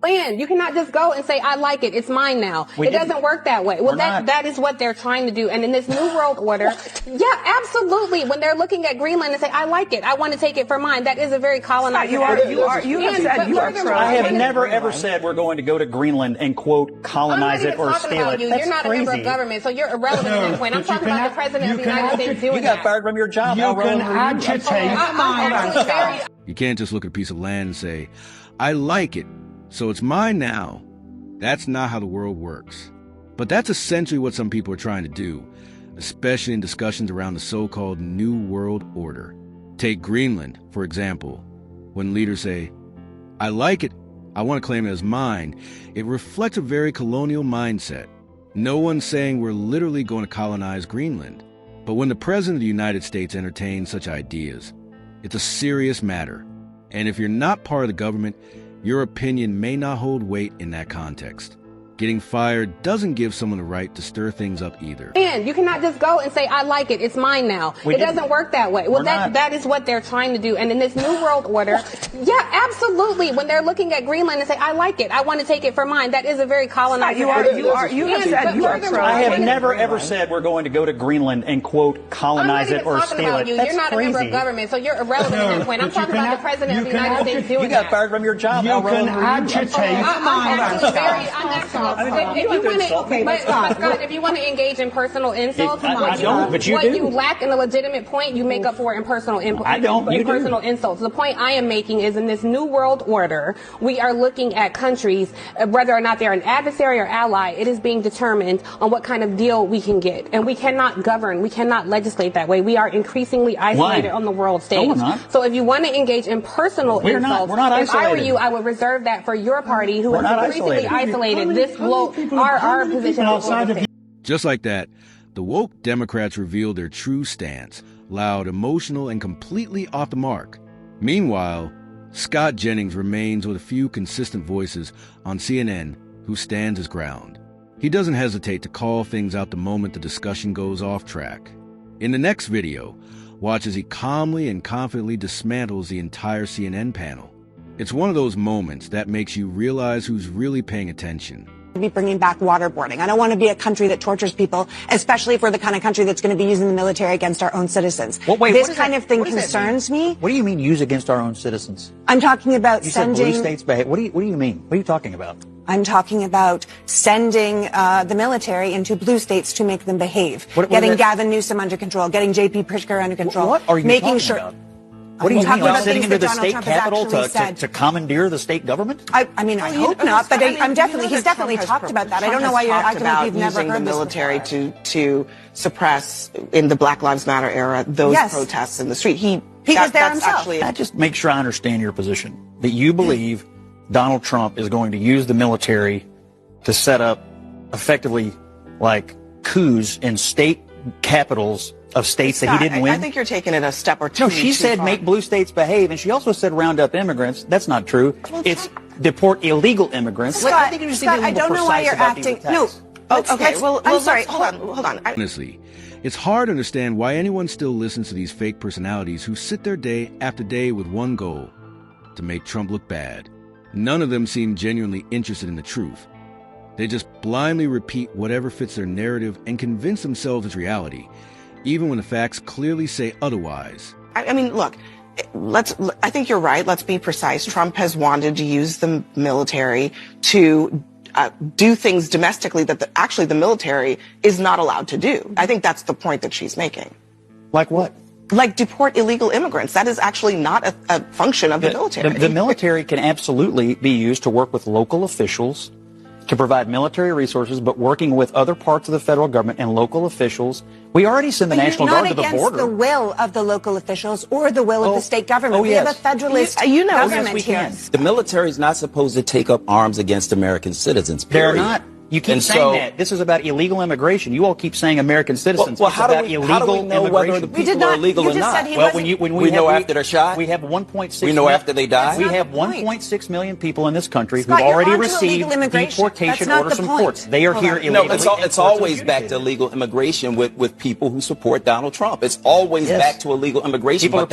Land. You cannot just go and say, I like it, it's mine now. It doesn't work that way. Well, that is what they're trying to do. And in this New World Order, yeah, absolutely. When they're looking at Greenland and say, I like it, I want to take it for mine, that is a very colonized. You have said you are true. I have never ever said we're going to go to Greenland and quote colonize it or steal it. You're not a member of government, so you're irrelevant at that point. I'm talking about the president of the United States doing that. You got fired from your job. You can agitate. You can't just look at a piece of land and say, I like it, so it's mine now. That's not how the world works. But that's essentially what some people are trying to do, especially in discussions around the so-called New World Order. Take Greenland, for example. When leaders say, I like it, I want to claim it as mine, it reflects a very colonial mindset. No one's saying we're literally going to colonize Greenland. But when the President of the United States entertains such ideas, it's a serious matter. And if you're not part of the government, your opinion may not hold weight in that context. Getting fired doesn't give someone the right to stir things up either. And you cannot just go and say, I like it, it's mine now. It doesn't work that way. Well, that is what they're trying to do. And in this New World Order, yeah, absolutely. When they're looking at Greenland and say, I like it, I want to take it for mine, that is a very colonized. You have said you are true. I have never ever said we're going to go to Greenland and quote colonize it or steal it. You're not a member of government, so you're irrelevant at that point. I'm talking about the president of the United States doing that. You got fired from your job. You can agitate. If you want to engage in personal insults, I don't, but you what do. You lack in a legitimate point, you make up for in personal input. I don't. You personal do. insults. The point I am making is in this New World Order, we are looking at countries, whether or not they're an adversary or ally, it is being determined on what kind of deal we can get. And we cannot govern, we cannot legislate that way. We are increasingly isolated on the world stage. No, we're not. So if you want to engage in personal insults, we're not if I were isolated. you, I would reserve that for your party who is increasingly isolated. This our position outside of. Just like that, the woke Democrats revealed their true stance, loud, emotional, and completely off the mark. Meanwhile, Scott Jennings remains with a few consistent voices on CNN who stands his ground. He doesn't hesitate to call things out the moment the discussion goes off track. In the next video, watch as he calmly and confidently dismantles the entire CNN panel. It's one of those moments that makes you realize who's really paying attention. Be bringing back waterboarding. I don't want to be a country that tortures people, especially if we're the kind of country that's going to be using the military against our own citizens. This kind of thing concerns me. What do you mean use against our own citizens? I'm talking about sending. You said blue states behave. What do you mean? What are you talking about? I'm talking about sending the military into blue states to make them behave. Getting Gavin Newsom under control, getting J.P. Pritzker under control. What are you making talking about? What do you mean? Like sitting into the state capitol to commandeer the state government? I mean, I hope not, but he's definitely talked about that. I don't know why you're acting like you've never heard the military to suppress in the Black Lives Matter era those protests in the street. He was there himself. I just make sure I understand your position. That you believe Donald Trump is going to use the military to set up effectively like coups in state capitals of states that he didn't win? I think you're taking it a step or two. No, she said make blue states behave, and she also said round up immigrants. That's not true. It's deport illegal immigrants. Scott, I don't know why you're acting. No. Okay. Well, I'm sorry. Hold on. Honestly, it's hard to understand why anyone still listens to these fake personalities who sit there day after day with one goal: to make Trump look bad. None of them seem genuinely interested in the truth. They just blindly repeat whatever fits their narrative and convince themselves it's reality, even when the facts clearly say otherwise. I mean, look, I think you're right. Let's be precise. Trump has wanted to use the military to do things domestically that actually the military is not allowed to do. I think that's the point that she's making. Like what? Like deport illegal immigrants. That is actually not a function of the military. The military can absolutely be used to work with local officials to provide military resources, but working with other parts of the federal government and local officials. We already send the National Guard to the border. Not against the will of the local officials or the will of the state government. We have a federalist government here. The military is not supposed to take up arms against American citizens. They're not. You keep saying that. This is about illegal immigration. You all keep saying American citizens. Well, it's how about do we illegal know whether the immigration. people are illegal or not? Well, when we know after they're shot. We have 1.6. We know after they die. We have 1.6 million people in this country Scott, who've already you're onto received illegal immigration. deportation That's not orders the from point. courts. They are Hold here on. illegally. No, it's always back to illegal immigration with people who support Donald Trump. It's always back to illegal immigration. People but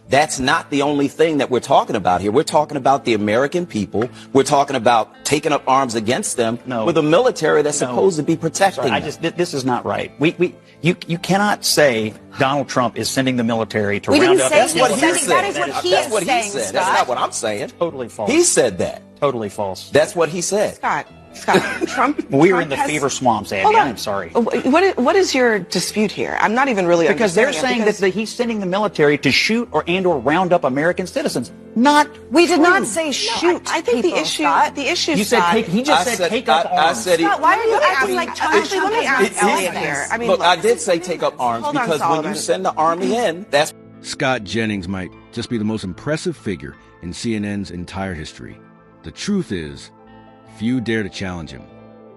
that's not the only thing that we're talking about here. We're talking about the American people. We're talking about taking up arms against them with a military that's supposed to be protecting them. This is not right. You cannot say Donald Trump is sending the military to round up. That's what he said. That is what he is saying, That's Scott. not what I'm saying. Totally false. He said that. Totally false. That's what he said. Scott, Trump. We're in the fever swamps, Abby. I'm sorry. What is your dispute here? I'm not even really because they're saying that he's sending the military to shoot or round up American citizens. We did not say shoot. I think people, the issue. Scott. The issue. You said take. He just said take up arms. I said Scott, why are you acting like Trump? Let me ask Elliot here. I mean, look, I did say take up arms because when you send the army in, that's. Scott Jennings might just be the most impressive figure in CNN's entire history. The truth is, few dare to challenge him.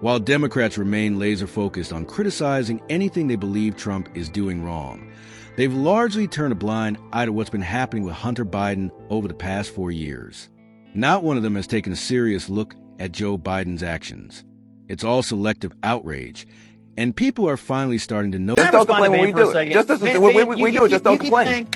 While Democrats remain laser-focused on criticizing anything they believe Trump is doing wrong, they've largely turned a blind eye to what's been happening with Hunter Biden over the past 4 years. Not one of them has taken a serious look at Joe Biden's actions. It's all selective outrage, and people are finally starting to know. Just don't complain when we do it. Just don't complain.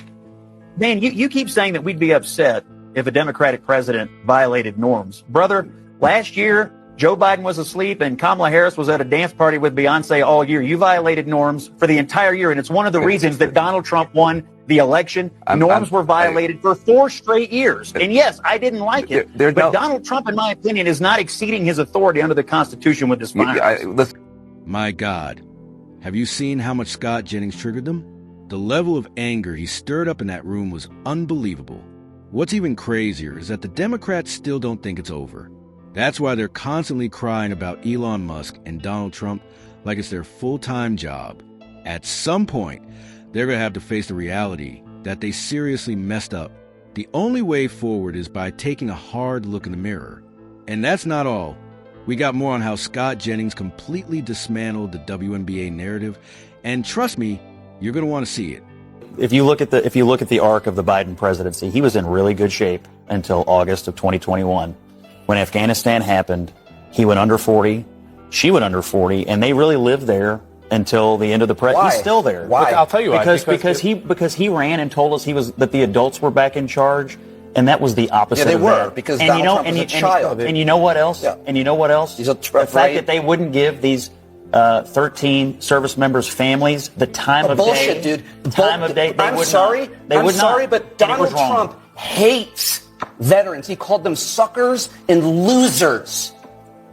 Man, you keep saying that we'd be upset if a Democratic president violated norms. Brother, last year, Joe Biden was asleep and Kamala Harris was at a dance party with Beyonce all year. You violated norms for the entire year, and it's one of the reasons that Donald Trump won the election. Norms were violated for 4 straight years. And yes, I didn't like it. But Donald Trump, in my opinion, is not exceeding his authority under the Constitution with this violence. My God, have you seen how much Scott Jennings triggered them? The level of anger he stirred up in that room was unbelievable. What's even crazier is that the Democrats still don't think it's over. That's why they're constantly crying about Elon Musk and Donald Trump like it's their full-time job. At some point, they're going to have to face the reality that they seriously messed up. The only way forward is by taking a hard look in the mirror. And that's not all. We got more on how Scott Jennings completely dismantled the WNBA narrative, and trust me, you're going to want to see it. If you look at the arc of the Biden presidency, he was in really good shape until August of 2021. When Afghanistan happened, he went under 40, she went under 40, and they really lived there until the end of the presidency. He's still there. Why? I'll tell you why. Because he ran and told us that the adults were back in charge, and that was the opposite. Yeah, they of were that. because Donald Trump was a child. And you know what else? Yeah. And you know what else? The fact that they wouldn't give these 13 service members' families the time of bullshit, day. Dude. Time of day. I'm sorry, but Donald Trump hates veterans. He called them suckers and losers.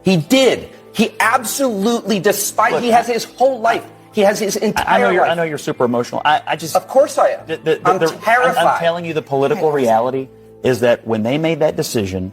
He did. He absolutely he has his whole life. He has his entire life. I know you're super emotional. I just. Of course I am. I'm terrified. I'm telling you, the political reality is that when they made that decision.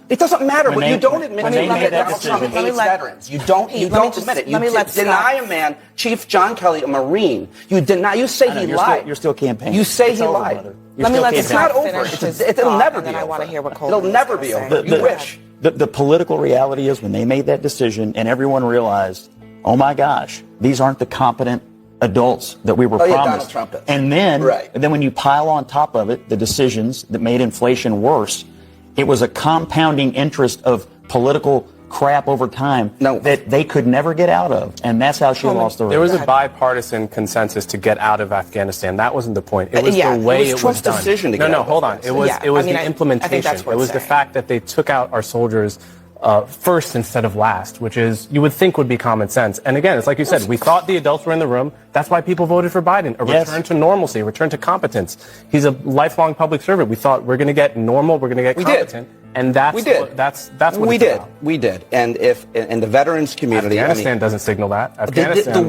It doesn't matter. But you don't admit that Donald Trump hates veterans. You don't admit it. You deny a man, Chief John Kelly, a Marine. You say he lied. You're still campaigning. You say he lied. It's not over. It'll never be over. I want to hear what It'll never be over. You wish. The political reality is when they made that decision and everyone realized, oh my gosh, these aren't the competent adults that we were promised. Donald Trump is. And then when you pile on top of it the decisions that made inflation worse, it was a compounding interest of political crap over time that they could never get out of. And that's how she lost the race. There was a bipartisan consensus to get out of Afghanistan. That wasn't the point. It was the way it was done. Decision to get out hold on. It was the implementation. It was the fact that they took out our soldiers first instead of last, which is you would think would be common sense. And again, it's like you said, we thought the adults were in the room. That's why people voted for Biden. A return to normalcy, a return to competence. He's a lifelong public servant. We thought we're going to get normal, we're going to get competent. And that's what we did. We did. And the veterans community, Afghanistan doesn't signal that. The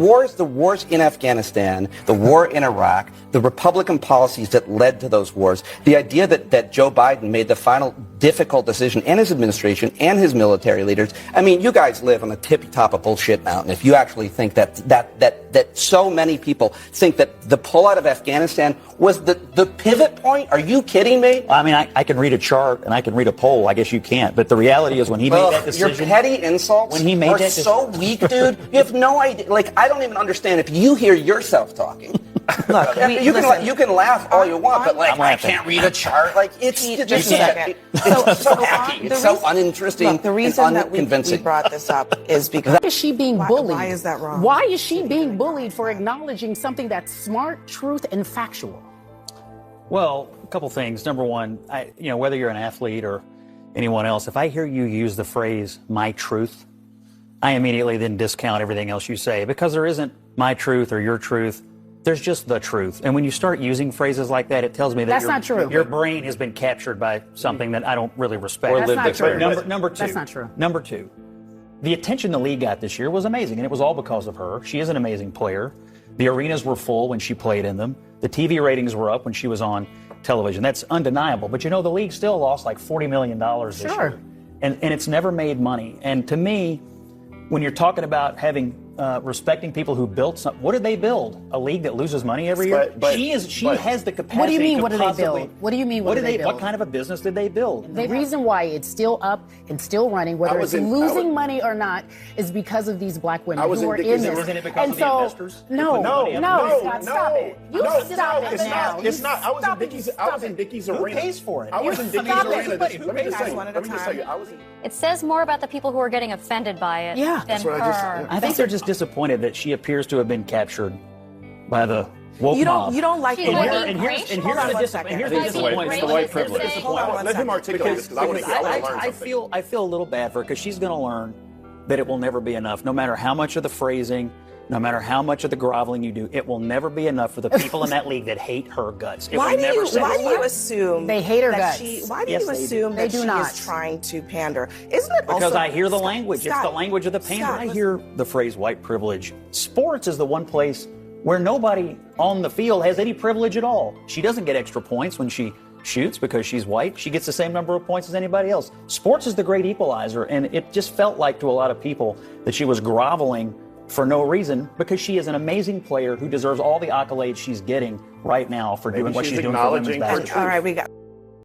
wars in Afghanistan, the war in Iraq, the Republican policies that led to those wars, the idea that Joe Biden made the final difficult decision, and his administration and his military leaders. I mean, you guys live on the tippy top of bullshit mountain. If you actually think that so many people think that the pullout of Afghanistan was the pivot point, are you kidding me? I mean, I can read a chart and I can read a poll. soul, I guess you can't. But the reality is when he made that decision... Your petty insults when he made are so weak, dude. You have no idea. Like, I don't even understand if you hear yourself talking. Look, you can laugh all you want, but like, I can't read a chart. Like, it's so uninteresting. Look, the reason that we brought this up is because why is she being bullied? Why is that wrong? Why is she being bullied for acknowledging something that's smart, truth, and factual? Well, a couple things. Number one, whether you're an athlete or anyone else, if I hear you use the phrase "my truth," I immediately then discount everything else you say because there isn't my truth or your truth. There's just the truth. And when you start using phrases like that, it tells me that not true. Your brain has been captured by something that I don't really respect. That's not true. Number two. That's not true. Number two, the attention the league got this year was amazing, and it was all because of her. She is an amazing player. The arenas were full when she played in them. The TV ratings were up when she was on television. That's undeniable. But the league still lost like $40 million this year. And it's never made money. And to me, when you're talking about having respecting people who built something, what did they build? A league that loses money every year? She has the capacity. What do you mean? To what did they build? What do you mean? What did they build? What kind of a business did they build? The reason why it's still up and still running, whether it's losing money or not, is because of these black women who are in this. Isn't it because of the investors? No, stop it. You stop it now. It's not. I was in Dickie's arena. Who pays for it? I was in Dickie's arena. Let me just tell you. It says more about the people who are getting offended by it than her. I think they're just disappointed that she appears to have been captured by the woke mob. You don't like the way. And here's the disappointment. It's the white privilege. Let him articulate this because I want to learn something. I feel a little bad for her because she's going to learn that it will never be enough. No matter how much of the phrasing, no matter how much of the groveling you do, it will never be enough for the people in that league that hate her guts. Why do you assume they hate her guts? Why do you assume that she is trying to pander? Isn't it also... Because I hear the language. It's the language of the pander. I hear the phrase white privilege. Sports is the one place where nobody on the field has any privilege at all. She doesn't get extra points when she shoots because she's white. She gets the same number of points as anybody else. Sports is the great equalizer, and it just felt like to a lot of people that she was groveling for no reason because she is an amazing player who deserves all the accolades she's getting right now for doing what she's doing for women's basketball. All right, we got...